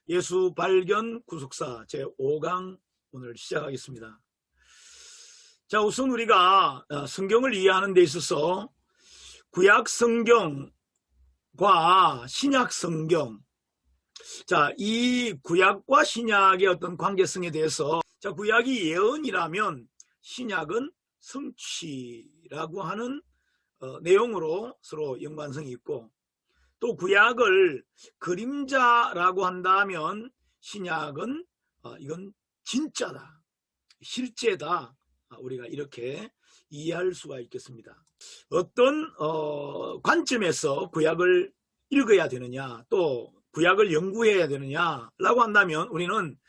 예수 발견 구속사 제5강 오늘 시작하겠습니다. 자, 우선 우리가 성경을 이해하는 데 있어서 구약 성경과 신약 성경, 자, 이 구약과 신약의 어떤 관계성에 대해서, 자, 구약이 예언이라면 신약은 성취라고 하는 내용으로 서로 연관성이 있고, 또 구약을 그림자라고 한다면 신약은 이건 진짜다, 실제다, 우리가 이렇게 이해할 수가 있겠습니다. 어떤 관점에서 구약을 읽어야 되느냐, 또 구약을 연구해야 되느냐라고 한다면 우리는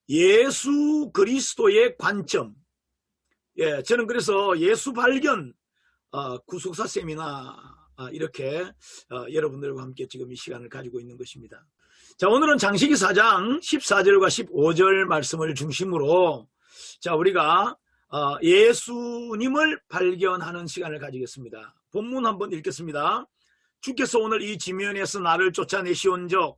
예수 그리스도의 관점, 저는 그래서 예수 발견 구속사 세미나 이렇게 여러분들과 함께 지금 이 시간을 가지고 있는 것입니다. 자, 오늘은 창세기 4장 14절과 15절 말씀을 중심으로 자, 우리가 예수님을 발견하는 시간을 가지겠습니다. 본문 한번 읽겠습니다. 주께서 오늘 이 지면에서 나를 쫓아내시온즉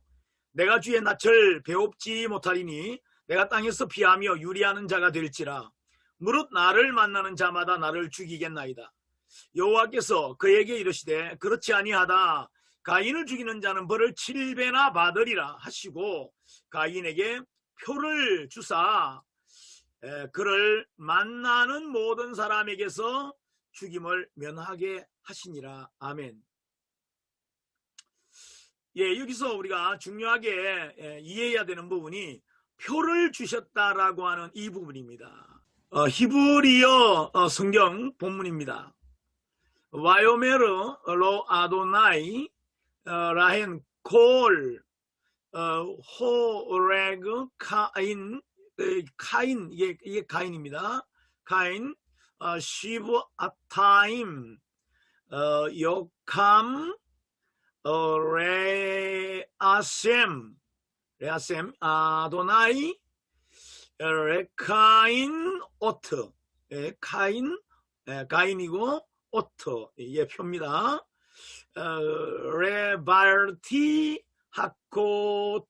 내가 주의 낯을 배웁지 못하리니 내가 땅에서 피하며 유리하는 자가 될지라. 무릇 나를 만나는 자마다 나를 죽이겠나이다. 여호와께서 그에게 이르시되 그렇지 아니하다. 가인을 죽이는 자는 벌을 7배나 받으리라 하시고 가인에게 표를 주사 그를 만나는 모든 사람에게서 죽임을 면하게 하시니라. 아멘. 여기서 우리가 중요하게 이해해야 되는 부분이 표를 주셨다라고 하는 이 부분입니다. 히브리어 성경 본문입니다. 와요메르 로 아도나이 라헨 콜 호레그 카인, 이게 가인입니다. 가인 시브 아타임 요캄 레아셈 아도나이 레카인 오트, 가인이고 오트, 표입니다. 레발티 하코트,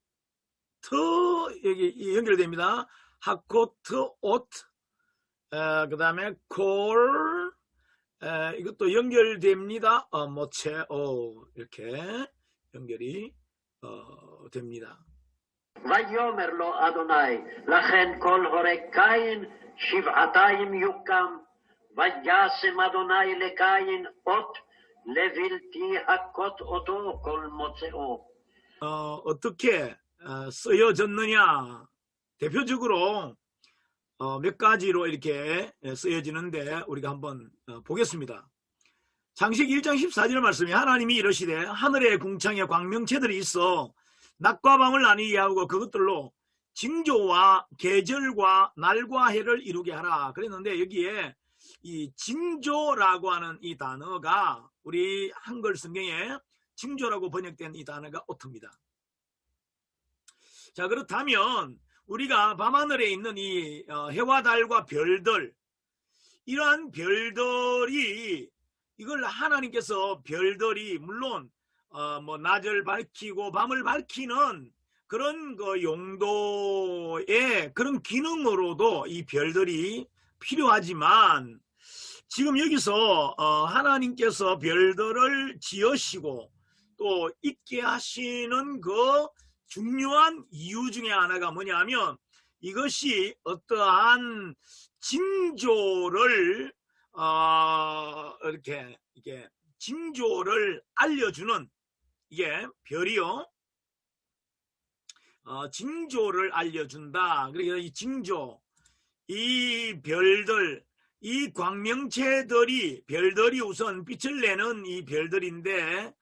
여기 연결됩니다. 하코트 오트, 그 다음에 콜, 이것도 연결됩니다. 모체오, 이렇게 연결이 됩니다. ויאמר לו אדוני, לכן כל הורג קין שבעתיים יוקם, וישם אדוני לקין אות לבלתי הכות אותו כל מוצאו. 어떻게 쓰여졌느냐? 대표적으로 몇 가지로 이렇게 쓰여지는데 우리가 한번 보겠습니다. 창세기 1장 14절 말씀에 하나님이 이르시되 하늘의 궁창에 광명체들이 있어 낮과 밤을 나뉘게 하고 그것들로 징조와 계절과 날과 해를 이루게 하라 그랬는데, 여기에 이 징조라고 하는 이 단어가 우리 한글 성경에 징조라고 번역된 이 단어가 오트입니다. 자, 그렇다면 우리가 밤하늘에 있는 이 해와 달과 별들, 이러한 별들이, 이걸 하나님께서 별들이 물론 낮을 밝히고 밤을 밝히는 그런 그 용도의 그런 기능으로도 이 별들이 필요하지만, 지금 여기서 하나님께서 별들을 지으시고 또 있게 하시는 그 중요한 이유 중에 하나가 뭐냐면, 이것이 어떠한 징조를 이게 징조를 알려주는, 이게 별이요, 징조를 알려준다. 그러니까 이 징조, 이 별들, 이 광명체들이, 별들이 우선 빛을 내는 이 별들인데,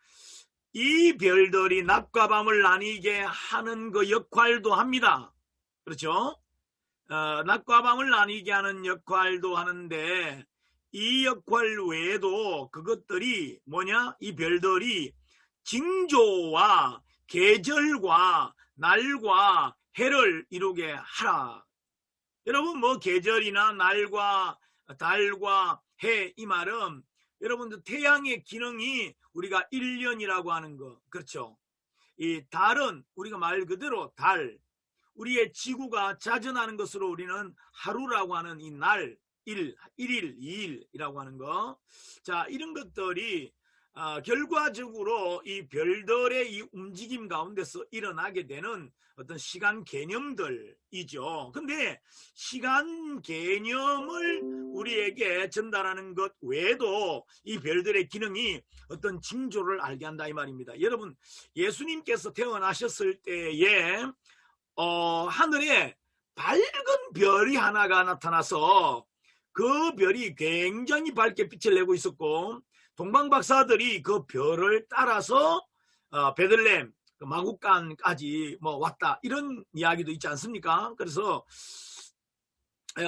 이 별들이 낮과 밤을 나뉘게 하는 그 역할도 합니다. 그렇죠? 낮과 밤을 나뉘게 하는 역할도 하는데, 이 역할 외에도 그것들이 뭐냐? 이 별들이 징조와 계절과 날과 해를 이루게 하라. 여러분, 뭐 계절이나 날과 달과 해, 이 말은 여러분들 태양의 기능이 우리가 1년이라고 하는 거, 그렇죠? 이 달은 우리가 말 그대로 달, 우리의 지구가 자전하는 것으로 우리는 하루라고 하는 이 날, 1일, 2일이라고 하는 거. 자, 이런 것들이 결과적으로 이 별들의 이 움직임 가운데서 일어나게 되는 어떤 시간 개념들이죠. 근데 시간 개념을 우리에게 전달하는 것 외에도 이 별들의 기능이 어떤 징조를 알게 한다 이 말입니다. 여러분, 예수님께서 태어나셨을 때에 하늘에 밝은 별이 하나가 나타나서 그 별이 굉장히 밝게 빛을 내고 있었고, 동방박사들이 그 별을 따라서 베들레헴 마국간까지 왔다, 이런 이야기도 있지 않습니까? 그래서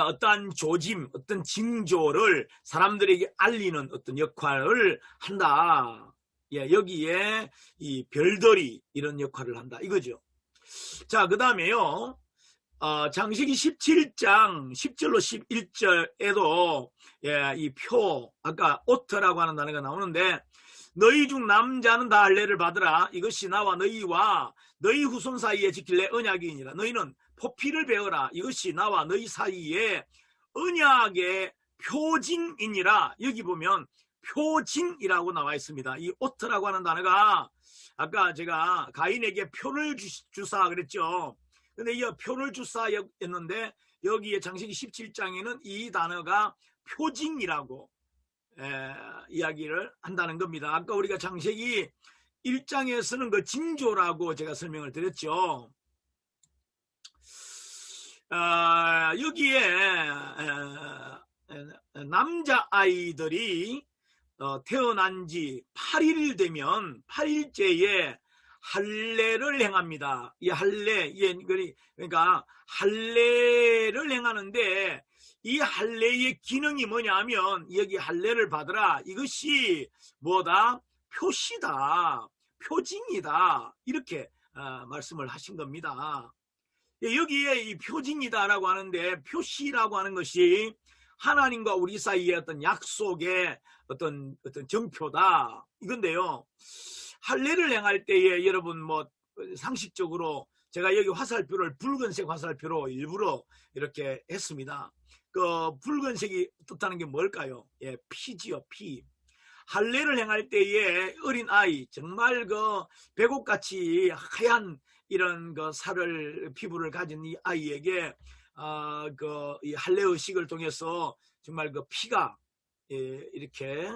어떤 조짐, 어떤 징조를 사람들에게 알리는 어떤 역할을 한다. 예, 여기에 이 별들이 이런 역할을 한다 이거죠. 자, 그 다음에요, 창세기 17장 10절로 11절에도 이 표, 아까 오트라고 하는 단어가 나오는데, 너희 중 남자는 다 할례를 받으라. 이것이 나와 너희와 너희 후손 사이에 지킬 내 언약이니라. 너희는 포피를 배워라. 이것이 나와 너희 사이에 언약의 표징이니라. 여기 보면 표징이라고 나와 있습니다. 이 오트라고 하는 단어가 아까 제가 가인에게 표를 주사 그랬죠. 근데 이 표를 주사였는데 여기에 창세기 17장에는 이 단어가 표징이라고 이야기를 한다는 겁니다. 아까 우리가 창세기 1장에서는 그 징조라고 제가 설명을 드렸죠. 여기에 남자아이들이 태어난 지 8일 되면 8일째에 할례를 행합니다. 이 할례, 그러니까 할례를 행하는데, 이 할례의 기능이 뭐냐면 여기 할례를 받으라. 이것이 뭐다? 표시다, 표징이다, 이렇게 말씀을 하신 겁니다. 여기에 이 표징이다라고 하는데, 표시라고 하는 것이 하나님과 우리 사이의 어떤 약속의 어떤 정표다 이건데요. 할례를 행할 때에 여러분 상식적으로 제가 여기 화살표를 붉은색 화살표로 일부러 이렇게 했습니다. 그 붉은색이 뜻하는 게 뭘까요? 예, 피지요, 피. 할례를 행할 때에 어린 아이, 정말 그 배꼽같이 하얀 이런 그 피부를 가진 이 아이에게 이 할례 의식을 통해서 정말 그 피가 이렇게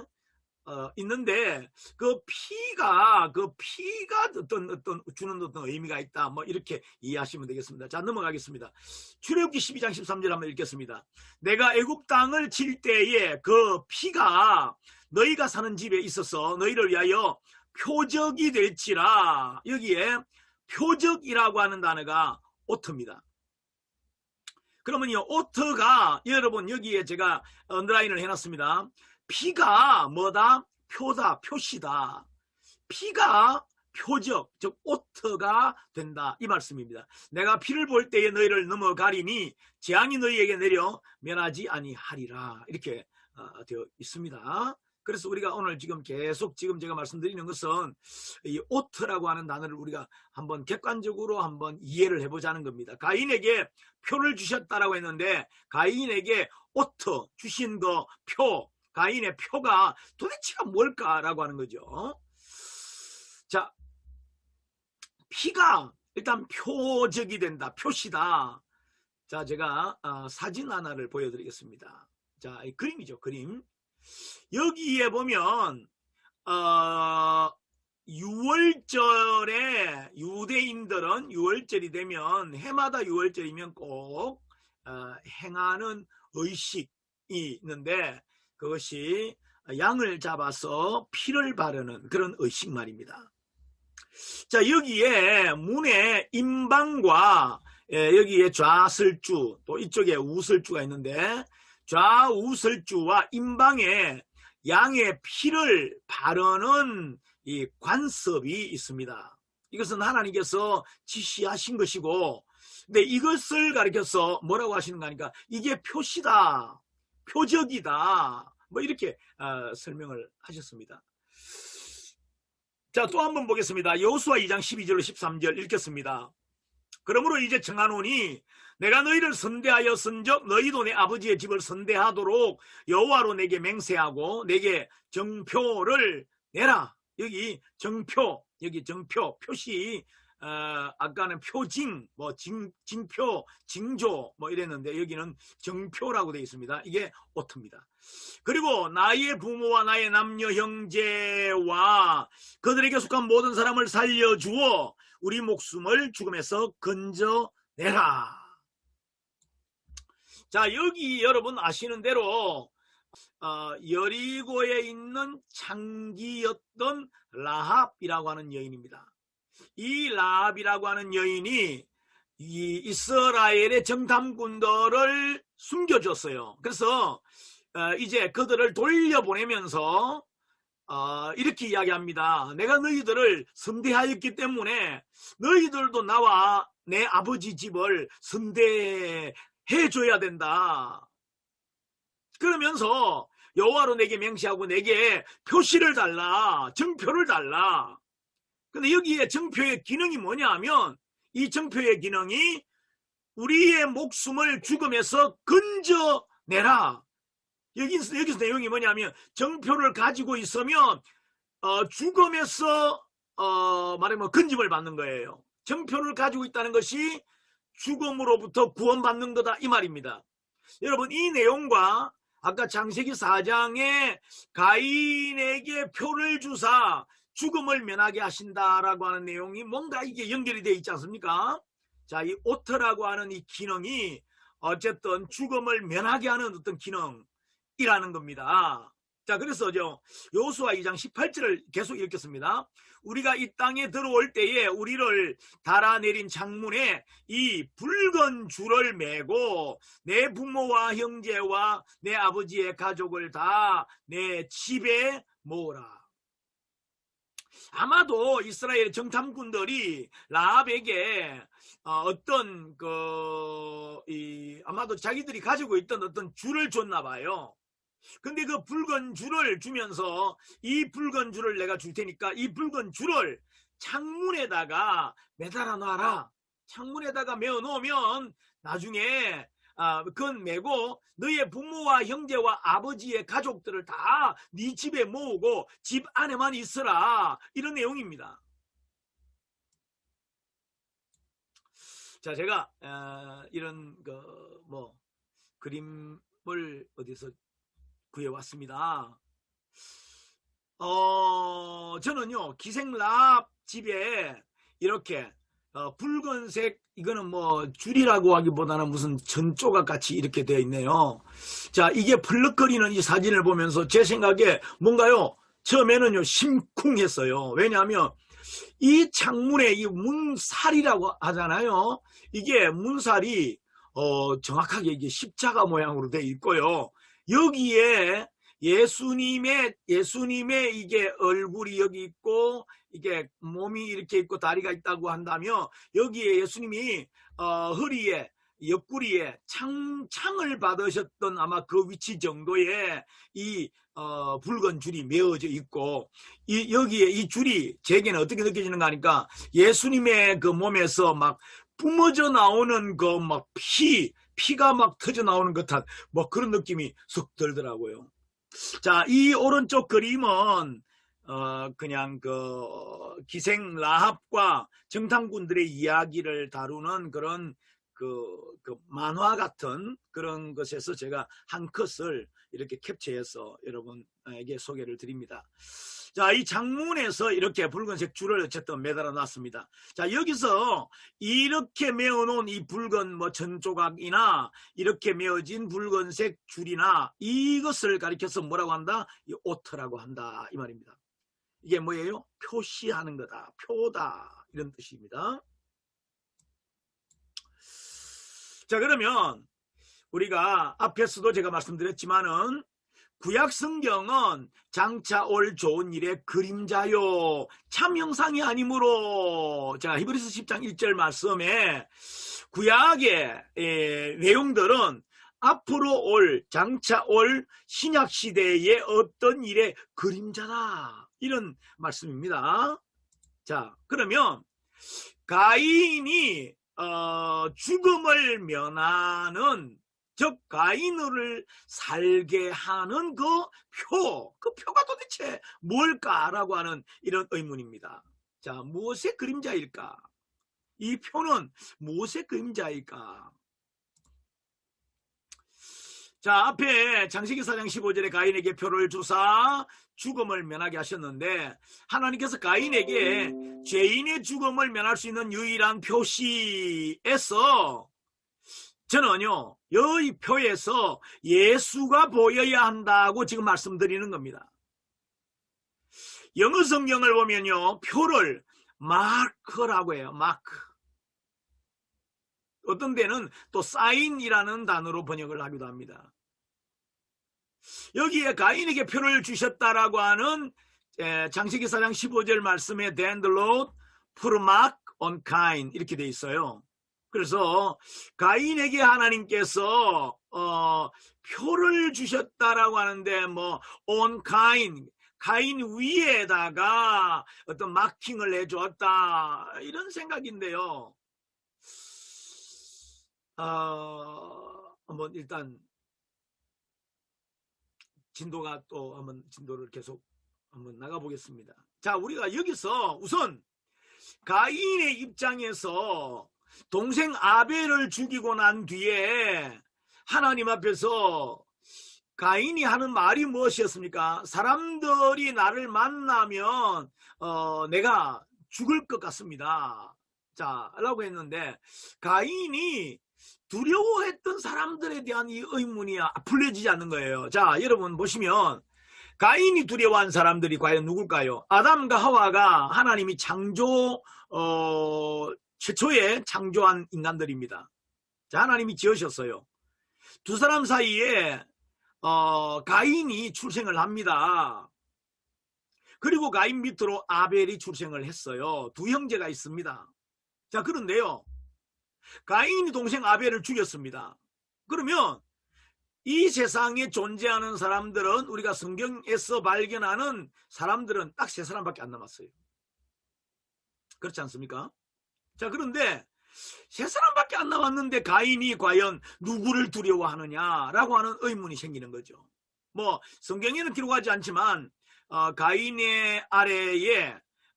있는데, 그 피가 어떤 주는 어떤 의미가 있다, 이렇게 이해하시면 되겠습니다. 자, 넘어가겠습니다. 출애굽기 12장 13절 한번 읽겠습니다. 내가 애굽 땅을 칠 때에 그 피가 너희가 사는 집에 있어서 너희를 위하여 표적이 될지라. 여기에 표적이라고 하는 단어가 오트입니다. 그러면 이 오트가, 여러분 여기에 제가 언더라인을 해놨습니다. 피가 뭐다? 표다, 표시다. 피가 표적, 즉 오트가 된다, 이 말씀입니다. 내가 피를 볼 때에 너희를 넘어가리니 재앙이 너희에게 내려 면하지 아니하리라, 이렇게 되어 있습니다. 그래서 우리가 오늘 계속 제가 말씀드리는 것은 이 오트라고 하는 단어를 우리가 한번 객관적으로 한번 이해를 해보자는 겁니다. 가인에게 표를 주셨다라고 했는데, 가인에게 오트 주신 그 표, 가인의 표가 도대체가 뭘까라고 하는 거죠. 자, 피가 일단 표적이 된다, 표시다. 자, 제가 사진 하나를 보여드리겠습니다. 자, 이 그림이죠, 그림. 여기에 보면 6월절에 유대인들은 6월절이 되면, 해마다 6월절이면 꼭 행하는 의식이 있는데, 그것이 양을 잡아서 피를 바르는 그런 의식 말입니다. 자, 여기에 문에 임방과 여기에 좌설주, 또 이쪽에 우설주가 있는데, 좌우설주와 임방에 양의 피를 바르는 이 관습이 있습니다. 이것은 하나님께서 지시하신 것이고, 근데 이것을 가리켜서 뭐라고 하시는가 하니까 이게 표시다, 표적이다, 이렇게 설명을 하셨습니다. 자, 또 한 번 보겠습니다. 여호수아 2장 12절로 13절 읽겠습니다. 그러므로 이제 청하노니 내가 너희를 선대하였은즉 너희도 내 아버지의 집을 선대하도록 여호와로 내게 맹세하고 내게 정표를 내라. 여기 정표, 표시, 아까는 표징, 징표, 징조 이랬는데 여기는 정표라고 되어 있습니다. 이게 오트입니다. 그리고 나의 부모와 나의 남녀 형제와 그들에게 속한 모든 사람을 살려주어 우리 목숨을 죽음에서 건져내라. 자, 여기 여러분 아시는 대로 여리고에 있는 창기였던 라합이라고 하는 여인입니다. 이 라합이라고 하는 여인이 이 이스라엘의 정탐꾼들을 숨겨줬어요. 그래서 이제 그들을 돌려보내면서 이렇게 이야기합니다. 내가 너희들을 선대하였기 때문에 너희들도 나와 내 아버지 집을 선대해줘야 된다. 그러면서 여호와로 내게 맹세하고 내게 표시를 달라, 정표를 달라. 근데 여기에 정표의 기능이 뭐냐 하면 이 정표의 기능이 우리의 목숨을 죽음에서 건져내라. 여기서 내용이 뭐냐면 정표를 가지고 있으면 죽음에서 말하면 건짐을 받는 거예요. 정표를 가지고 있다는 것이 죽음으로부터 구원받는 거다 이 말입니다. 여러분, 이 내용과 아까 창세기 4장에 가인에게 표를 주사 죽음을 면하게 하신다라고 하는 내용이 뭔가 이게 연결이 되어 있지 않습니까? 자, 이 오트라고 하는 이 기능이 어쨌든 죽음을 면하게 하는 어떤 기능이라는 겁니다. 자, 그래서 여호수아 2장 18절을 계속 읽겠습니다. 우리가 이 땅에 들어올 때에 우리를 달아내린 창문에 이 붉은 줄을 매고 내 부모와 형제와 내 아버지의 가족을 다 내 집에 모으라. 아마도 이스라엘 정탐꾼들이 라합에게 아마도 자기들이 가지고 있던 어떤 줄을 줬나 봐요. 근데 그 붉은 줄을 주면서 이 붉은 줄을 내가 줄 테니까 이 붉은 줄을 창문에다가 매달아 놔라. 창문에다가 메어 놓으면 나중에 그건 메고 너의 부모와 형제와 아버지의 가족들을 다 네 집에 모으고 집 안에만 있으라. 이런 내용입니다. 자, 제가 이런 그림을 어디서 구해왔습니다. 저는요 기생 라합 집에 이렇게 붉은색, 이거는 줄이라고 하기보다는 무슨 전조각 같이 이렇게 되어 있네요. 자, 이게 펄럭거리는 이 사진을 보면서 제 생각에 뭔가요, 처음에는요 심쿵했어요. 왜냐하면 이 창문에 이 문살이라고 하잖아요. 이게 문살이 정확하게 이게 십자가 모양으로 되어 있고요. 여기에 예수님의 이게 얼굴이 여기 있고 이게 몸이 이렇게 있고 다리가 있다고 한다면 여기에 예수님이 허리에 옆구리에 창을 받으셨던 아마 그 위치 정도의 이 붉은 줄이 메어져 있고 여기에 이 줄이 제게는 어떻게 느껴지는가 하니까 예수님의 그 몸에서 막 뿜어져 나오는 그 막 피가 막 터져 나오는 듯한 그런 느낌이 쏙 들더라고요. 자, 이 오른쪽 그림은 그냥 그 기생 라합과 정탐꾼들의 이야기를 다루는 그런 그 만화 같은 그런 것에서 제가 한 컷을 이렇게 캡처해서 여러분에게 소개를 드립니다. 자, 이 창문에서 이렇게 붉은색 줄을 어쨌든 매달아 놨습니다. 자, 여기서 이렇게 메어놓은 이 붉은 전조각이나 이렇게 메어진 붉은색 줄이나 이것을 가리켜서 뭐라고 한다? 이 오트라고 한다 이 말입니다. 이게 뭐예요? 표시하는 거다, 표다, 이런 뜻입니다. 자, 그러면 우리가 앞에서도 제가 말씀드렸지만은 구약 성경은 장차 올 좋은 일의 그림자요 참 형상이 아니므로, 자, 히브리서 10장 1절 말씀에 구약의 내용들은 앞으로 장차 올 신약 시대의 어떤 일의 그림자다, 이런 말씀입니다. 자, 그러면 가인이 죽음을 면하는, 즉 가인을 살게 하는 그 표가 도대체 뭘까라고 하는 이런 의문입니다. 자, 무엇의 그림자일까? 이 표는 무엇의 그림자일까? 자, 앞에 창세기 4장 15절에 가인에게 표를 주사 죽음을 면하게 하셨는데, 하나님께서 가인에게 죄인의 죽음을 면할 수 있는 유일한 표시에서 저는요, 이 표에서 예수가 보여야 한다고 지금 말씀드리는 겁니다. 영어 성경을 보면요, 표를 마크라고 해요. 마크. 어떤 데는 또 사인이라는 단어로 번역을 하기도 합니다. 여기에 가인에게 표를 주셨다라고 하는 창세기 4장 15절 말씀에 Then the Lord put a mark on Cain 이렇게 돼 있어요. 그래서 가인에게 하나님께서 표를 주셨다라고 하는데 뭐 on Cain, 가인 위에다가 어떤 마킹을 해주었다 이런 생각인데요. 한번 일단 진도가 또 한번 진도를 계속 한번 나가보겠습니다. 자, 우리가 여기서 우선 가인의 입장에서 동생 아벨을 죽이고 난 뒤에 하나님 앞에서 가인이 하는 말이 무엇이었습니까? 사람들이 나를 만나면 내가 죽을 것 같습니다. 자, 라고 했는데 가인이 두려워했던 사람들에 대한 이 의문이 풀려지지 않는 거예요. 자, 여러분 보시면 가인이 두려워한 사람들이 과연 누굴까요? 아담과 하와가 하나님이 최초에 창조한 인간들입니다. 자, 하나님이 지으셨어요. 두 사람 사이에 가인이 출생을 합니다. 그리고 가인 밑으로 아벨이 출생을 했어요. 두 형제가 있습니다. 자, 그런데요, 가인이 동생 아벨을 죽였습니다. 그러면 이 세상에 존재하는 사람들은, 우리가 성경에서 발견하는 사람들은 딱 3사람밖에 안 남았어요. 그렇지 않습니까? 자, 그런데 3사람밖에 안 남았는데 가인이 과연 누구를 두려워하느냐라고 하는 의문이 생기는 거죠. 뭐 성경에는 기록하지 않지만 가인의 아래에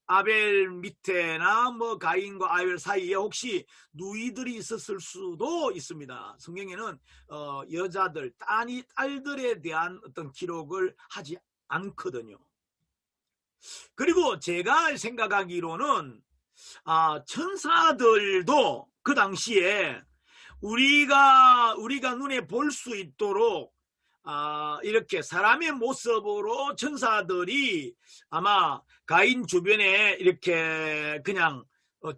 아벨 밑에나 뭐 가인과 아벨 사이에 혹시 누이들이 있었을 수도 있습니다. 성경에는 여자들, 딸들에 대한 어떤 기록을 하지 않거든요. 그리고 제가 생각하기로는 천사들도 그 당시에 우리가 눈에 볼 수 있도록 이렇게 사람의 모습으로 천사들이 아마 가인 주변에 이렇게 그냥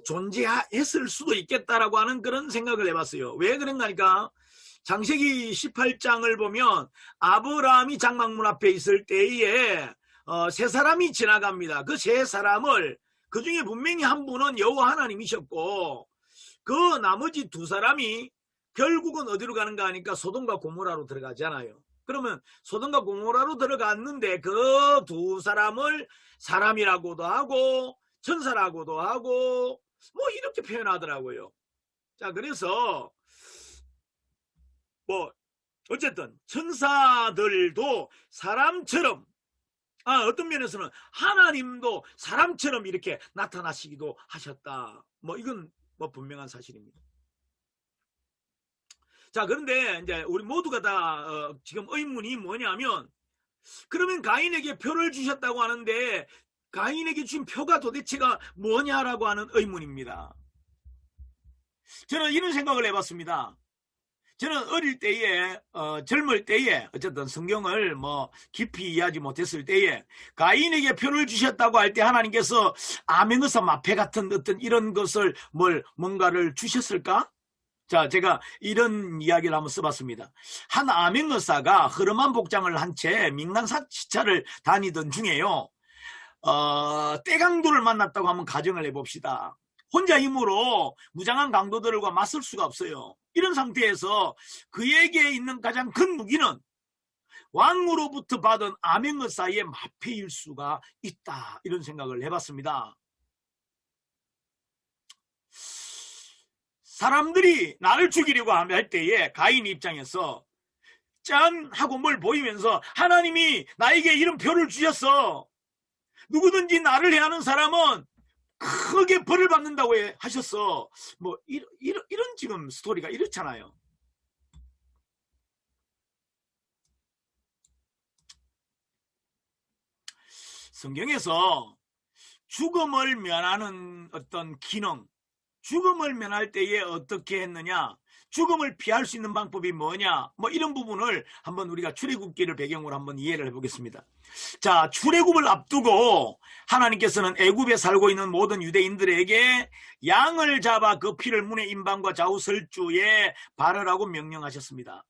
존재했을 수도 있겠다라고 하는 그런 생각을 해봤어요. 왜 그런가 하니까 창세기 18장을 보면 아브라함이 장막문 앞에 있을 때에 3사람이 지나갑니다. 그 3사람을, 그 중에 분명히 한 분은 여호와 하나님이셨고 그 나머지 2사람이 결국은 어디로 가는가 하니까 소돔과 고모라로 들어가잖아요. 그러면 소돔과 고모라로 들어갔는데 그 2사람을 사람이라고도 하고 천사라고도 하고 뭐 이렇게 표현하더라고요. 자, 그래서 뭐 어쨌든 천사들도 사람처럼, 어떤 면에서는 하나님도 사람처럼 이렇게 나타나시기도 하셨다. 뭐 이건 뭐 분명한 사실입니다. 자, 그런데 이제 우리 모두가 다 지금 의문이 뭐냐면, 그러면 가인에게 표를 주셨다고 하는데 가인에게 주신 표가 도대체가 뭐냐라고 하는 의문입니다. 저는 이런 생각을 해봤습니다. 저는 어릴 때에 젊을 때에 어쨌든 성경을 뭐 깊이 이해하지 못했을 때에 가인에게 표를 주셨다고 할 때 하나님께서 암행어사 마패 같은 어떤 이런 것을 뭔가를 주셨을까? 자, 제가 이런 이야기를 한번 써봤습니다. 한 암행어사가 허름한 복장을 한 채 명랑시차를 다니던 중에요, 떼강도를 만났다고 한번 가정을 해봅시다. 혼자 힘으로 무장한 강도들과 맞설 수가 없어요. 이런 상태에서 그에게 있는 가장 큰 무기는 왕으로부터 받은 암행어사의 마패일 수가 있다. 이런 생각을 해봤습니다. 사람들이 나를 죽이려고 할 때에 가인 입장에서 짠 하고 뭘 보이면서 하나님이 나에게 이런 표를 주셨어. 누구든지 나를 해하는 사람은 크게 벌을 받는다고 하셨어. 뭐 이런 지금 스토리가 이렇잖아요. 성경에서 죽음을 면하는 어떤 기능, 죽음을 면할 때에 어떻게 했느냐, 죽음을 피할 수 있는 방법이 뭐냐, 뭐 이런 부분을 한번 우리가 출애굽기를 배경으로 한번 이해를 해보겠습니다. 자, 출애굽을 앞두고 하나님께서는 애굽에 살고 있는 모든 유대인들에게 양을 잡아 그 피를 문의 임방과 좌우 설주에 바르라고 명령하셨습니다.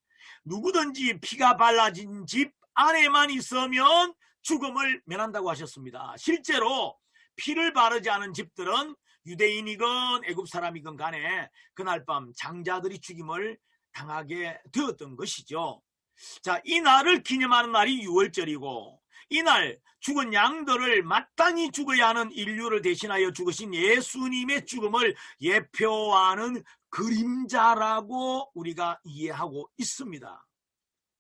누구든지 피가 발라진 집 안에만 있으면 죽음을 면한다고 하셨습니다. 실제로 피를 바르지 않은 집들은 유대인이건 애굽 사람이건 간에 그날 밤 장자들이 죽임을 당하게 되었던 것이죠. 자, 이 날을 기념하는 날이 6월절이고 이날 죽은 양들을 마땅히 죽어야 하는 인류를 대신하여 죽으신 예수님의 죽음을 예표하는 그림자라고 우리가 이해하고 있습니다.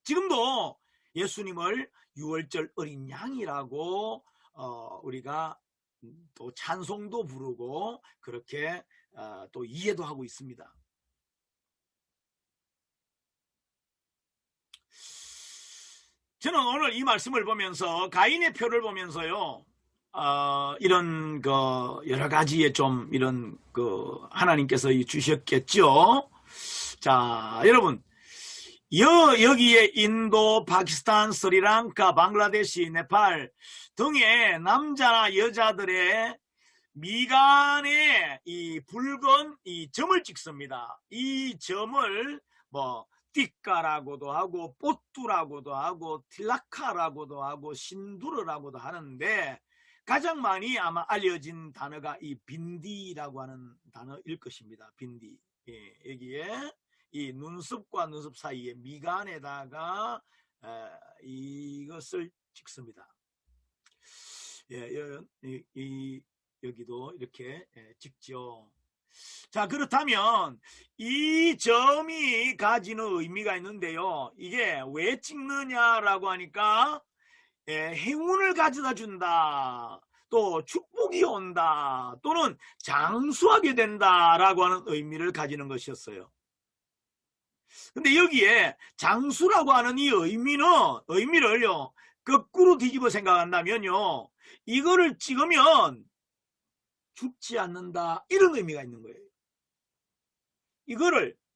지금도 예수님을 6월절 어린 양이라고 우리가 또 찬송도 부르고 그렇게 또 이해도 하고 있습니다. 저는 오늘 이 말씀을 보면서 가인의 표를 보면서요, 이런 여러 가지의 좀 이런 하나님께서 주셨겠죠. 자, 여러분, 여기에 인도, 파키스탄, 스리랑카, 방글라데시, 네팔 등의 남자나 여자들의 미간에 이 붉은 이 점을 찍습니다. 이 점을 뭐 띠까라고도 하고 뽀뚜라고도 하고 틸라카라고도 하고 신두르라고도 하는데 가장 많이 아마 알려진 단어가 이 빈디라고 하는 단어일 것입니다. 빈디. 예, 여기에 이 눈썹과 눈썹 사이에 미간에다가 이것을 찍습니다. 예, 여기도 이렇게 찍죠. 자, 그렇다면 이 점이 가지는 의미가 있는데요. 이게 왜 찍느냐라고 하니까 행운을 가져다 준다, 또 축복이 온다, 또는 장수하게 된다라고 하는 의미를 가지는 것이었어요. 근데 여기에 장수라고 하는 이 의미를요 거꾸로 뒤집어 생각한다면요, 이거를 찍으면 죽지 않는다, 이런 의미가 있는 거예요.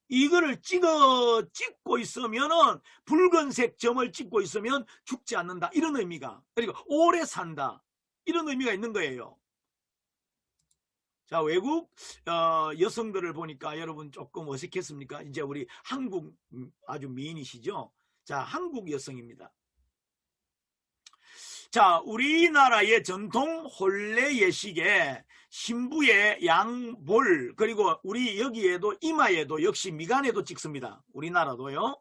이거를 찍고 있으면은, 붉은색 점을 찍고 있으면 죽지 않는다, 이런 의미가, 그러니까 오래 산다, 이런 의미가 있는 거예요. 자, 외국 여성들을 보니까 여러분 조금 어색했습니까? 이제 우리 한국 아주 미인이시죠? 자, 한국 여성입니다. 자, 우리나라의 전통 혼례 예식에 신부의 양볼, 그리고 우리 여기에도 이마에도 역시 미간에도 찍습니다. 우리나라도요.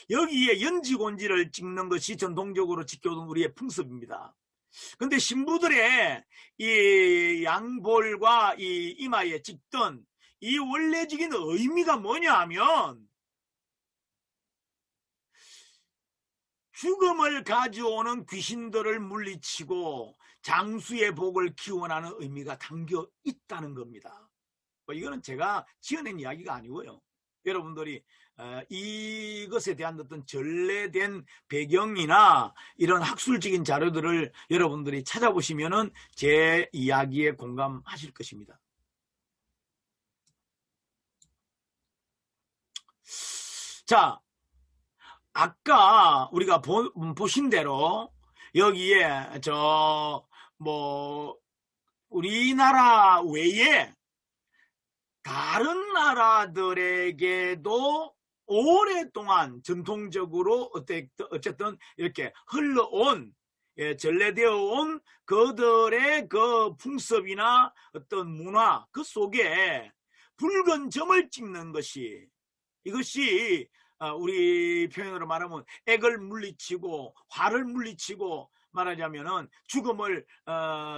여기에 연지곤지를 찍는 것이 전통적으로 지켜온 우리의 풍습입니다. 근데 신부들의 이 양볼과 이 이마에 찍던 이 원래적인 의미가 뭐냐 하면, 죽음을 가져오는 귀신들을 물리치고 장수의 복을 기원하는 의미가 담겨 있다는 겁니다. 이거는 제가 지어낸 이야기가 아니고요. 여러분들이 이것에 대한 어떤 전래된 배경이나 이런 학술적인 자료들을 여러분들이 찾아보시면은 제 이야기에 공감하실 것입니다. 자, 아까 우리가 보신 대로 여기에 우리나라 외에 다른 나라들에게도 오랫동안 전통적으로 어쨌든 이렇게 흘러온, 전래되어 온 그들의 그 풍습이나 어떤 문화, 그 속에 붉은 점을 찍는 것이, 이것이 우리 표현으로 말하면 액을 물리치고 화를 물리치고 말하자면은 죽음을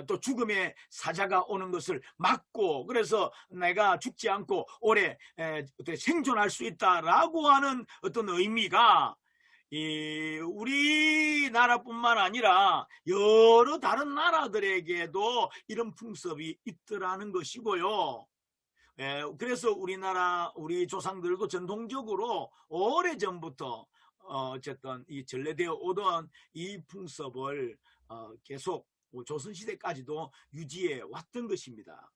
또 죽음의 사자가 오는 것을 막고, 그래서 내가 죽지 않고 오래 생존할 수 있다라고 하는 어떤 의미가 우리나라뿐만 아니라 여러 다른 나라들에게도 이런 풍습이 있더라는 것이고요. 그래서 우리 조상들도 전통적으로 오래전부터 어쨌든 이 전래되어 오던 이 풍습을 계속 조선시대까지도 유지해 왔던 것입니다.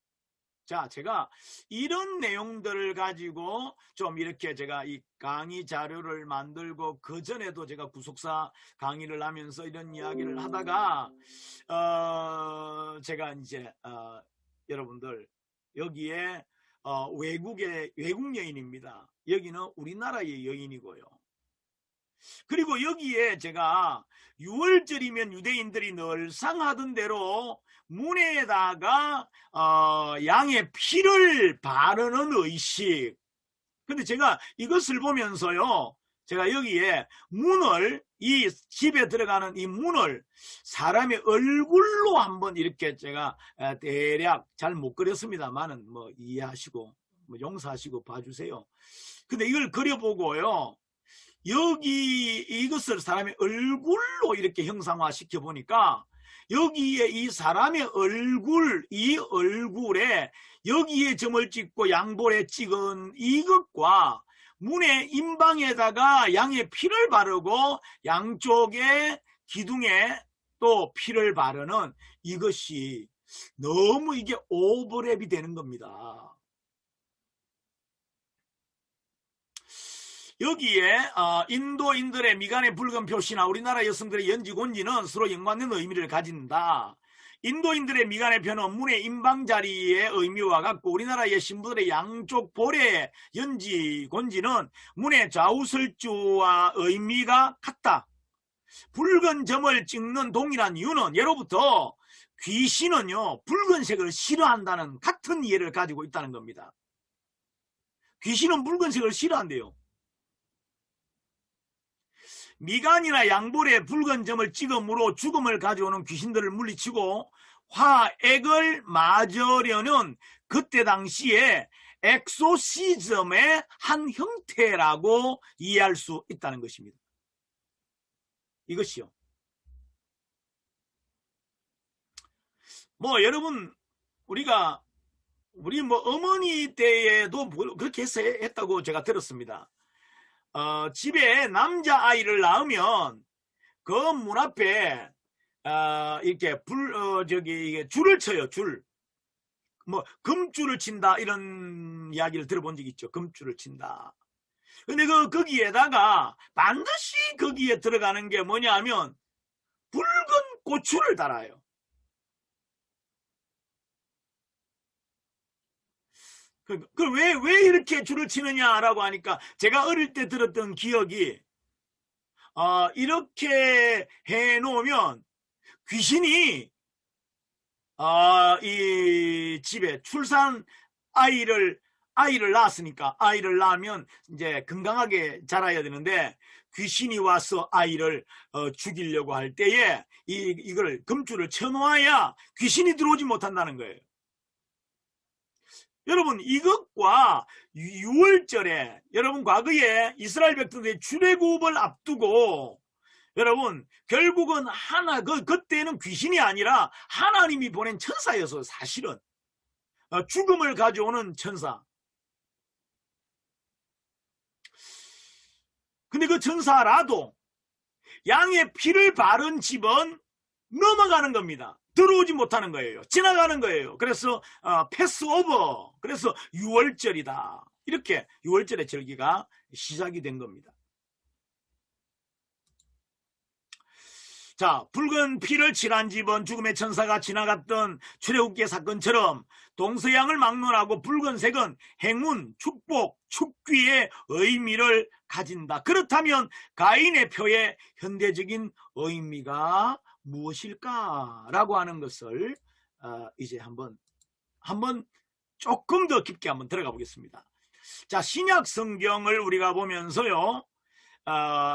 자, 제가 이런 내용들을 가지고 좀 이렇게 제가 이 강의 자료를 만들고, 그 전에도 제가 구속사 강의를 하면서 이런 이야기를 하다가 제가 이제 여러분들 여기에 외국 여인입니다. 여기는 우리나라의 여인이고요. 그리고 여기에 제가 6월절이면 유대인들이 늘상 하던 대로 문에다가 양의 피를 바르는 의식. 근데 제가 이것을 보면서요, 제가 여기에 문을, 이 집에 들어가는 이 문을 사람의 얼굴로 한번 이렇게 제가 대략 잘 못 그렸습니다만은 뭐 이해하시고 뭐 용서하시고 봐주세요. 근데 이걸 그려보고요, 여기 이것을 사람의 얼굴로 이렇게 형상화 시켜 보니까 여기에 이 사람의 얼굴, 이 얼굴에 여기에 점을 찍고 양볼에 찍은 이것과 문의 임방에다가 양의 피를 바르고 양쪽에 기둥에 또 피를 바르는 이것이 너무 이게 오버랩이 되는 겁니다. 여기에 인도인들의 미간의 붉은 표시나 우리나라 여성들의 연지곤지는 서로 연관된 의미를 가진다. 인도인들의 미간의 표는 문의 임방자리의 의미와 같고, 우리나라의 신부들의 양쪽 볼의 연지곤지는 문의 좌우설주와 의미가 같다. 붉은 점을 찍는 동일한 이유는 예로부터 귀신은요, 붉은색을 싫어한다는 같은 이해를 가지고 있다는 겁니다. 귀신은 붉은색을 싫어한대요. 미간이나 양볼에 붉은 점을 찍음으로 죽음을 가져오는 귀신들을 물리치고 화액을 맞으려는 그때 당시에 엑소시즘의 한 형태라고 이해할 수 있다는 것입니다. 이것이요. 뭐 여러분, 우리 뭐 어머니 때에도 그렇게 했다고 제가 들었습니다. 집에 남자아이를 낳으면 그 문 앞에 이렇게 이게 줄을 쳐요. 뭐 금줄을 친다 이런 이야기를 들어본 적 있죠. 금줄을 친다. 근데 거기에다가 반드시 거기에 들어가는 게 뭐냐면 붉은 고추를 달아요. 왜 이렇게 줄을 치느냐라고 하니까, 제가 어릴 때 들었던 기억이, 이렇게 해놓으면 귀신이 이 집에 아이를 낳았으니까, 아이를 낳으면 이제 건강하게 자라야 되는데, 귀신이 와서 아이를 죽이려고 할 때에 이걸 금줄을 쳐놓아야 귀신이 들어오지 못한다는 거예요. 여러분, 이것과 6월절에 여러분 과거에 이스라엘 백성들의 출애굽을 앞두고 여러분 결국은 그때는 귀신이 아니라 하나님이 보낸 천사여서, 사실은 죽음을 가져오는 천사. 근데 그 천사라도 양의 피를 바른 집은 넘어가는 겁니다. 들어오지 못하는 거예요. 지나가는 거예요. 그래서 패스오버, 그래서 6월절이다. 이렇게 6월절의 절기가 시작이 된 겁니다. 자, 붉은 피를 칠한 집은 죽음의 천사가 지나갔던 출애굽기 사건처럼 동서양을 막론하고 붉은색은 행운, 축복, 축귀의 의미를 가진다. 그렇다면 가인의 표의 현대적인 의미가 무엇일까라고 하는 것을 이제 한번 조금 더 깊게 한번 들어가 보겠습니다. 자, 신약 성경을 우리가 보면서요,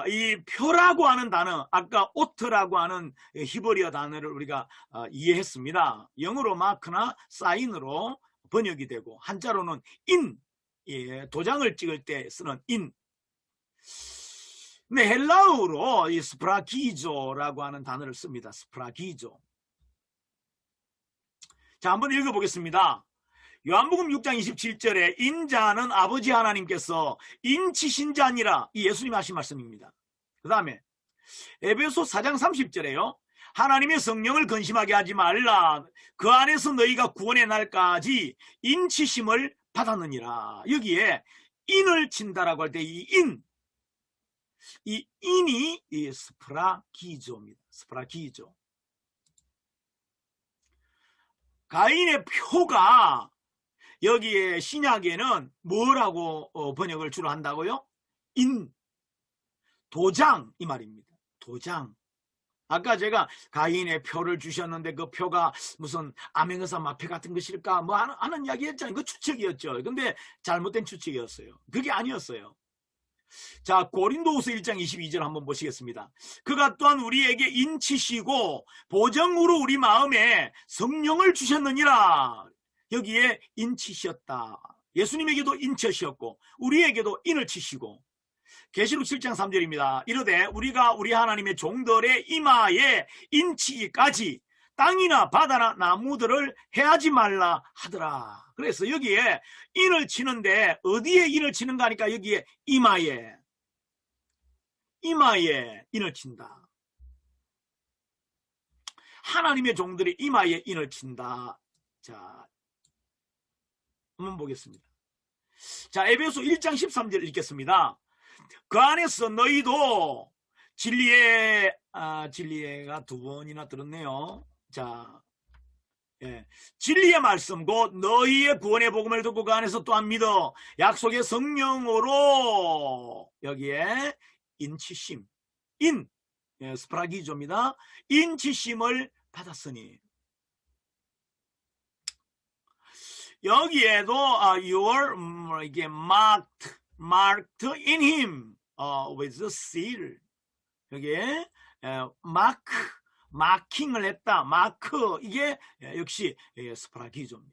이 표라고 하는 단어, 아까 오트라고 하는 히브리어 단어를 우리가 이해했습니다. 영어로 마크나 사인으로 번역이 되고, 한자로는 인, 도장을 찍을 때 쓰는 인. 근데 헬라어로 이 스프라기조라고 하는 단어를 씁니다. 스프라기조. 자, 한번 읽어보겠습니다. 요한복음 6장 27절에 인자는 아버지 하나님께서 인치신 자니라, 이 예수님 하신 말씀입니다. 그 다음에 에베소 4장 30절에요. 하나님의 성령을 근심하게 하지 말라. 그 안에서 너희가 구원의 날까지 인치심을 받았느니라. 여기에 인을 친다라고 할 때 이 인이 이 스프라기조입니다. 스프라기조. 가인의 표가 여기에 신약에는 뭐라고 번역을 주로 한다고요? 도장, 이 말입니다. 도장. 아까 제가 가인의 표를 주셨는데 그 표가 무슨 암행어사 마패 같은 것일까 뭐 하는 이야기 했잖아요. 그 추측이었죠. 근데 잘못된 추측이었어요. 그게 아니었어요. 자, 고린도후서 1장 22절 한번 보시겠습니다. 그가 또한 우리에게 인치시고 보정으로 우리 마음에 성령을 주셨느니라. 여기에 인치셨다. 예수님에게도 인치셨고 우리에게도 인을 치시고. 계시록 7장 3절입니다. 이르되 우리가 우리 하나님의 종들의 이마에 인치기까지 땅이나 바다나 나무들을 해하지 말라 하더라. 그래서 여기에 인을 치는데 어디에 인을 치는가 하니까 여기에 이마에 인을 친다. 하나님의 종들이 이마에 인을 친다. 자, 한번 보겠습니다. 자, 에베소 1장 13절 읽겠습니다. 그 안에서 너희도 진리가 두 번이나 들었네요. 자, 진리의 말씀 곧 너희의 구원의 복음을 듣고 그 안에서 또한 믿어 약속의 성령으로 여기에 인치심, 스프라기조입니다. 인치심을 받았으니. 여기에도 you are 이게 marked in him with the seal. 여기에 마킹을 했다. 마크, 이게 역시 스프라기조입니다.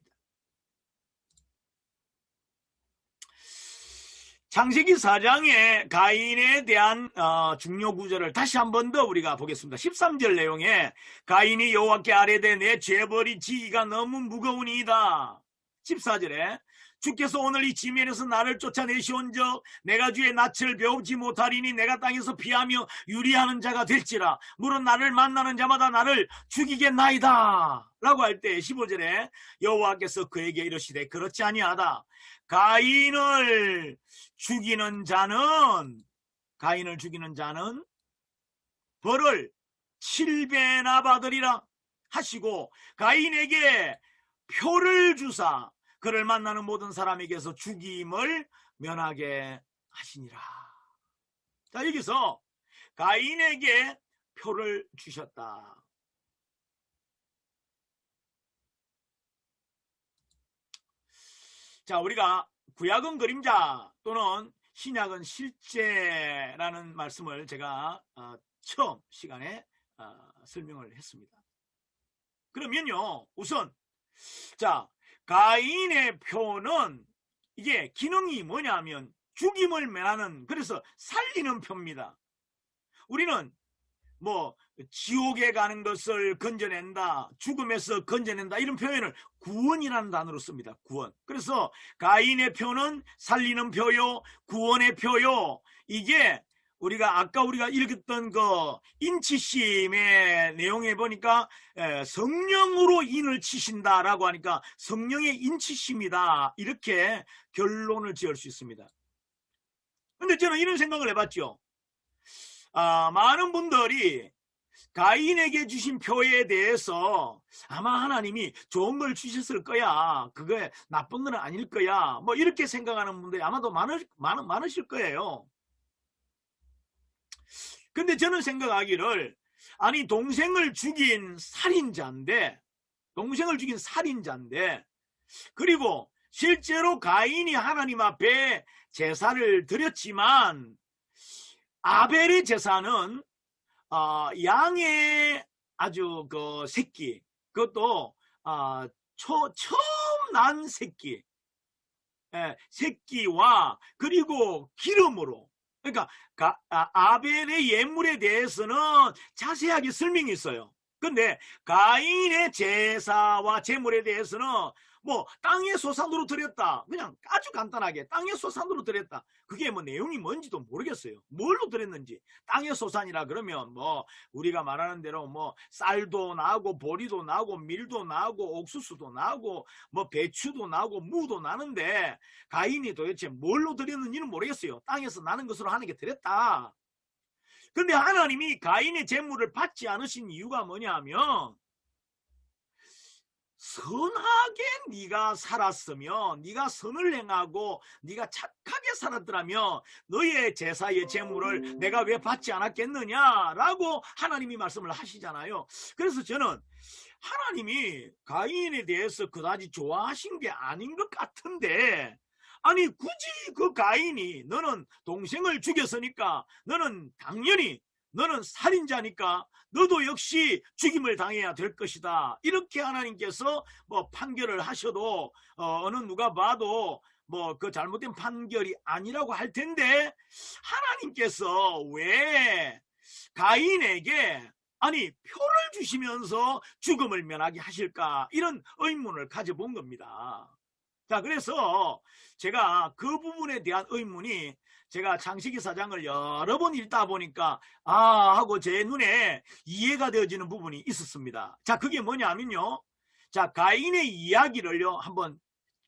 창세기 4장의 가인에 대한 중요 구절을 다시 한 번 더 우리가 보겠습니다. 13절 내용에 가인이 여호와께 아뢰되 내 죄벌이 지기가 너무 무거우니이다. 14절에 주께서 오늘 이 지면에서 나를 쫓아내시온즉 내가 주의 낯을 배우지 못하리니 내가 땅에서 피하며 유리하는 자가 될지라 물은 나를 만나는 자마다 나를 죽이겠나이다 라고 할 때 15절에 여호와께서 그에게 이르시되 그렇지 아니하다. 가인을 죽이는 자는 벌을 7배나 받으리라 하시고 가인에게 표를 주사 그를 만나는 모든 사람에게서 죽임을 면하게 하시니라. 자, 여기서 가인에게 표를 주셨다. 자, 우리가 구약은 그림자 또는 신약은 실제라는 말씀을 제가 처음 시간에 설명을 했습니다. 그러면요, 우선 자, 가인의 표는 이게 기능이 뭐냐면 죽임을 면하는, 그래서 살리는 표입니다. 우리는 뭐 지옥에 가는 것을 건져낸다, 죽음에서 건져낸다 이런 표현을 구원이라는 단어로 씁니다. 구원. 그래서 가인의 표는 살리는 표요, 구원의 표요. 이게 아까 우리가 읽었던 그 인치심의 내용에 보니까 성령으로 인을 치신다라고 하니까 성령의 인치심이다, 이렇게 결론을 지을 수 있습니다. 근데 저는 이런 생각을 해봤죠. 많은 분들이 가인에게 주신 표에 대해서 아마 하나님이 좋은 걸 주셨을 거야, 그게 나쁜 건 아닐 거야, 뭐 이렇게 생각하는 분들이 아마도 많으실 거예요. 근데 저는 생각하기를, 아니 동생을 죽인 살인자인데 그리고 실제로 가인이 하나님 앞에 제사를 드렸지만 아벨의 제사는 양의 아주 그 새끼, 그것도 처음 난 새끼, 새끼와 그리고 기름으로, 그러니까 아벨의 예물에 대해서는 자세하게 설명이 있어요. 근데 가인의 제사와 제물에 대해서는 뭐 땅의 소산으로 드렸다, 그냥 아주 간단하게 땅의 소산으로 드렸다, 그게 뭐 내용이 뭔지도 모르겠어요. 뭘로 드렸는지. 땅의 소산이라 그러면 뭐 우리가 말하는 대로 뭐 쌀도 나고 보리도 나고 밀도 나고 옥수수도 나고 뭐 배추도 나고 무도 나는데, 가인이 도대체 뭘로 드렸는지는 모르겠어요. 땅에서 나는 것으로 하는 게 드렸다. 근데 하나님이 가인의 제물을 받지 않으신 이유가 뭐냐 하면, 선하게 네가 살았으면, 네가 선을 행하고 네가 착하게 살았더라면 너의 제사의 제물을 내가 왜 받지 않았겠느냐라고 하나님이 말씀을 하시잖아요. 그래서 저는 하나님이 가인에 대해서 그다지 좋아하신 게 아닌 것 같은데, 아니 굳이 그 가인이 너는 동생을 죽였으니까 너는 당연히 너는 살인자니까 너도 역시 죽임을 당해야 될 것이다, 이렇게 하나님께서 뭐 판결을 하셔도 어느 누가 봐도 뭐 그 잘못된 판결이 아니라고 할 텐데, 하나님께서 왜 가인에게 아니 표를 주시면서 죽음을 면하게 하실까, 이런 의문을 가져본 겁니다. 자, 그래서 제가 그 부분에 대한 의문이, 제가 창세기 4장을 여러 번 읽다 보니까 하고 제 눈에 이해가 되어지는 부분이 있었습니다. 자, 그게 뭐냐면요, 자, 가인의 이야기를요 한번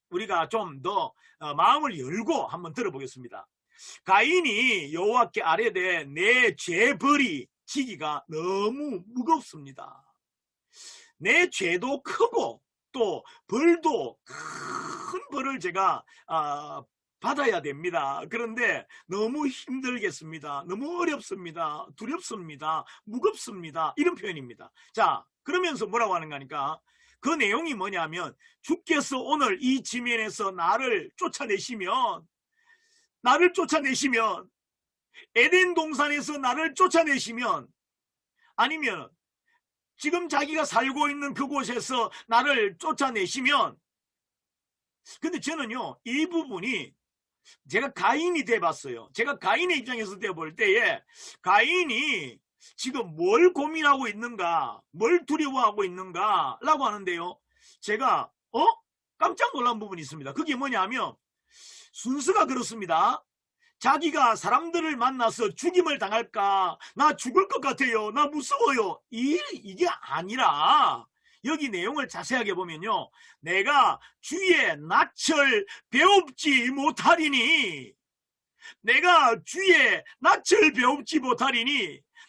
우리가 좀 더 마음을 열고 한번 들어보겠습니다. 가인이 여호와께 아뢰되 내 죄벌이 지기가 너무 무겁습니다. 내 죄도 크고 또 벌도 큰 벌을 제가 받아야 됩니다. 그런데 너무 힘들겠습니다. 너무 어렵습니다. 두렵습니다. 무겁습니다. 이런 표현입니다. 자, 그러면서 뭐라고 하는 거니까, 그 내용이 뭐냐면, 주께서 오늘 이 지면에서 나를 쫓아내시면, 에덴 동산에서 나를 쫓아내시면, 아니면 지금 자기가 살고 있는 그곳에서 나를 쫓아내시면, 근데 저는요 이 부분이, 제가 가인이 돼봤어요. 제가 가인의 입장에서 돼볼 때에 가인이 지금 뭘 고민하고 있는가, 뭘 두려워하고 있는가 라고 하는데요, 제가 깜짝 놀란 부분이 있습니다. 그게 뭐냐면, 순서가 그렇습니다. 자기가 사람들을 만나서 죽임을 당할까, 나 죽을 것 같아요, 나 무서워요, 이게 아니라, 여기 내용을 자세하게 보면요, 내가 주의 낯을 배웁지 못하리니,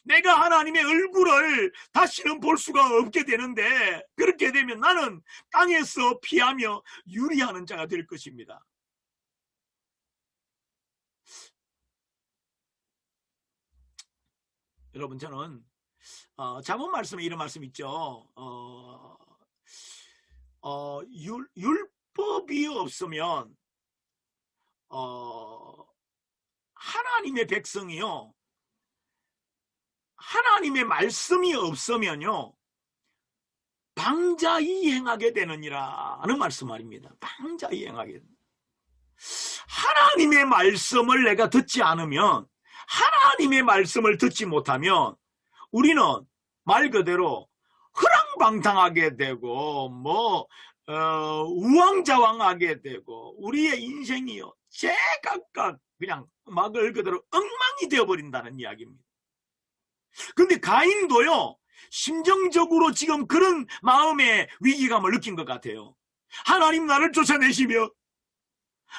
내가 하나님의 얼굴을 다시는 볼 수가 없게 되는데, 그렇게 되면 나는 땅에서 피하며 유리하는 자가 될 것입니다. 여러분, 저는 잠언 말씀에 이런 말씀 있죠. 율법이 없으면 하나님의 백성이요, 하나님의 말씀이 없으면요 방자이행하게 되느니라는 말씀 말입니다. 방자이행하게. 하나님의 말씀을 내가 듣지 않으면, 하나님의 말씀을 듣지 못하면 우리는 말 그대로 허랑방탕하게 되고 우왕좌왕하게 되고, 우리의 인생이요 제각각 그냥 말 그대로 엉망이 되어버린다는 이야기입니다. 근데 가인도요 심정적으로 지금 그런 마음의 위기감을 느낀 것 같아요. 하나님 나를 쫓아내시며,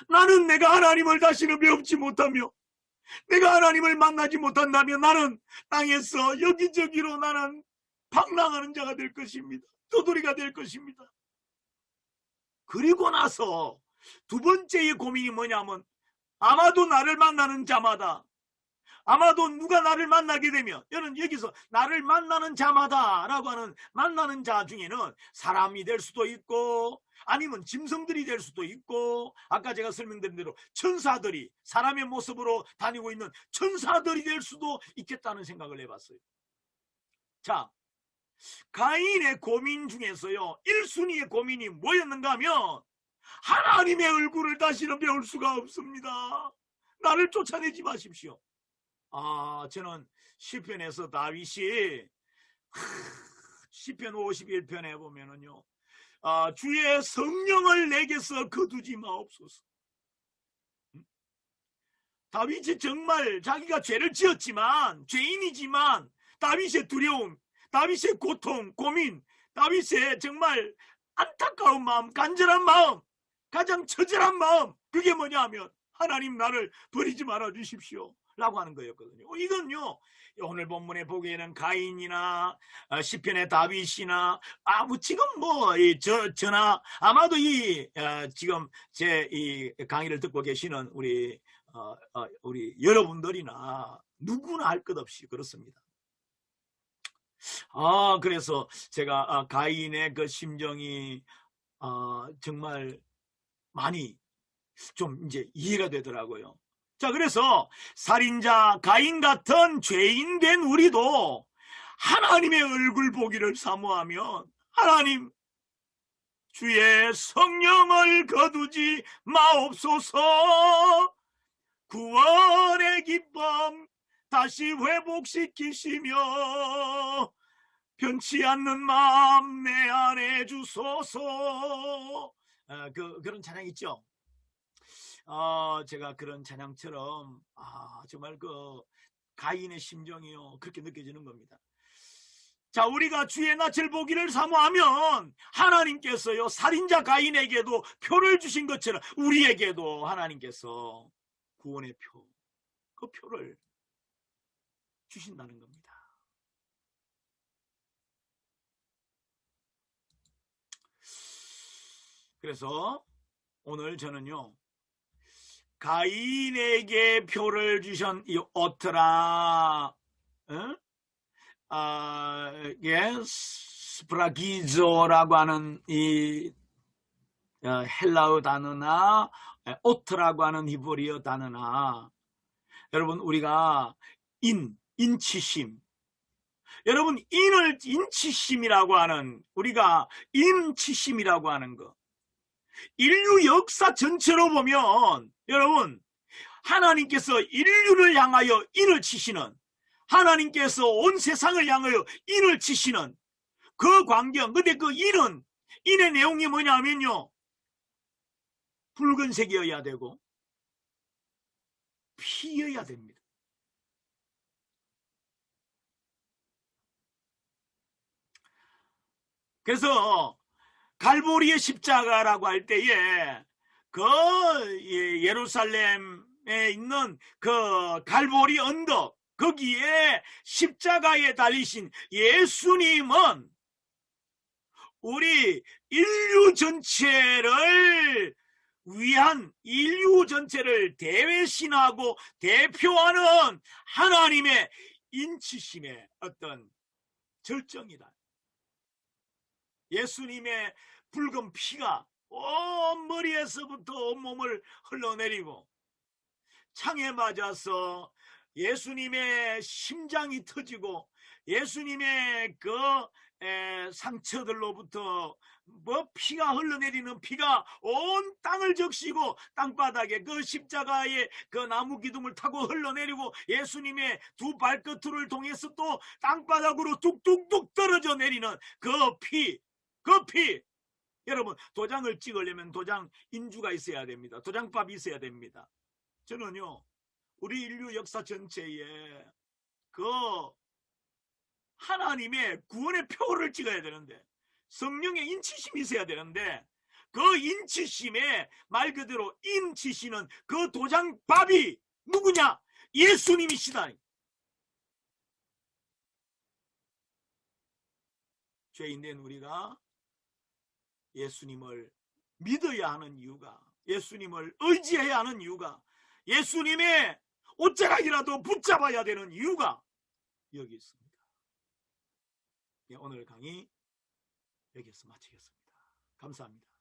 나는 내가 하나님을 다시는 배우지 못하며, 내가 하나님을 만나지 못한다면 나는 땅에서 여기저기로 나는 방랑하는 자가 될 것입니다. 도돌이가 될 것입니다. 그리고 나서 두 번째의 고민이 뭐냐면, 아마도 나를 만나는 자마다 아마도 누가 나를 만나게 되면, 여러분 여기서 나를 만나는 자마다 라고 하는 만나는 자 중에는 사람이 될 수도 있고 아니면 짐승들이 될 수도 있고, 아까 제가 설명드린 대로 천사들이, 사람의 모습으로 다니고 있는 천사들이 될 수도 있겠다는 생각을 해봤어요. 자, 가인의 고민 중에서요 1순위의 고민이 뭐였는가 하면 하나님의 얼굴을 다시는 배울 수가 없습니다. 나를 쫓아내지 마십시오. 저는 시편에서 다윗이 시편 51편에 보면은요, 주의 성령을 내게서 거두지 마옵소서. 다윗이 정말 자기가 죄를 지었지만, 죄인이지만 다윗의 두려움, 다윗의 고통, 고민, 다윗의 정말 안타까운 마음, 간절한 마음, 가장 처절한 마음, 그게 뭐냐 하면 하나님 나를 버리지 말아 주십시오 라고 하는 거였거든요. 이건요 오늘 본문에 보기에는 가인이나 시편의 다윗이나 지금 저나 아마도 지금 제 이 강의를 듣고 계시는 우리 여러분들이나 누구나 할 것 없이 그렇습니다. 그래서 제가 가인의 그 심정이 정말 많이 좀 이제 이해가 되더라고요. 자, 그래서 살인자 가인 같은 죄인 된 우리도 하나님의 얼굴 보기를 사모하면 하나님 주의 성령을 거두지 마옵소서. 구원의 기쁨 다시 회복시키시며 변치 않는 마음 내 안에 주소서. 그런 찬양 있죠. 제가 그런 찬양처럼 정말 그 가인의 심정이요 그렇게 느껴지는 겁니다. 자, 우리가 주의 낯을 보기를 사모하면 하나님께서요 살인자 가인에게도 표를 주신 것처럼 우리에게도 하나님께서 구원의 표, 그 표를 주신다는 겁니다. 그래서 오늘 저는요 가인에게 표를 주신 이 오트라 스프라기조라고 하는 이 헬라어 단어나 오트라고 하는 히브리어 단어나, 여러분 우리가 인치심, 여러분 인치심이라고 하는, 우리가 인치심이라고 하는 거, 인류 역사 전체로 보면 여러분 하나님께서 인류를 향하여 인을 치시는, 하나님께서 온 세상을 향하여 인을 치시는 그 광경. 근데 그 인의 내용이 뭐냐면요 붉은색이어야 되고 피여야 됩니다. 그래서 갈보리의 십자가라고 할 때에 그 예루살렘에 있는 그 갈보리 언덕, 거기에 십자가에 달리신 예수님은 우리 인류 전체를 위한, 인류 전체를 대외신하고 대표하는 하나님의 인치심의 어떤 절정이다. 예수님의 붉은 피가 온 머리에서부터 온몸을 흘러내리고 창에 맞아서 예수님의 심장이 터지고 예수님의 그 상처들로부터 피가 흘러내리는 피가 온 땅을 적시고 땅바닥에 그 십자가의 그 나무 기둥을 타고 흘러내리고 예수님의 두 발끝을 통해서 또 땅바닥으로 뚝뚝뚝 떨어져 내리는 그 피, 여러분 도장을 찍으려면 도장 인주가 있어야 됩니다. 도장밥이 있어야 됩니다. 저는요 우리 인류 역사 전체에 그 하나님의 구원의 표를 찍어야 되는데, 성령의 인치심이 있어야 되는데, 그 인치심에 말 그대로 인치시는 그 도장밥이 누구냐? 예수님이시다. 죄인된 우리가 예수님을 믿어야 하는 이유가, 예수님을 의지해야 하는 이유가, 예수님의 옷자락이라도 붙잡아야 되는 이유가 여기 있습니다. 네, 오늘 강의 여기서 마치겠습니다. 감사합니다.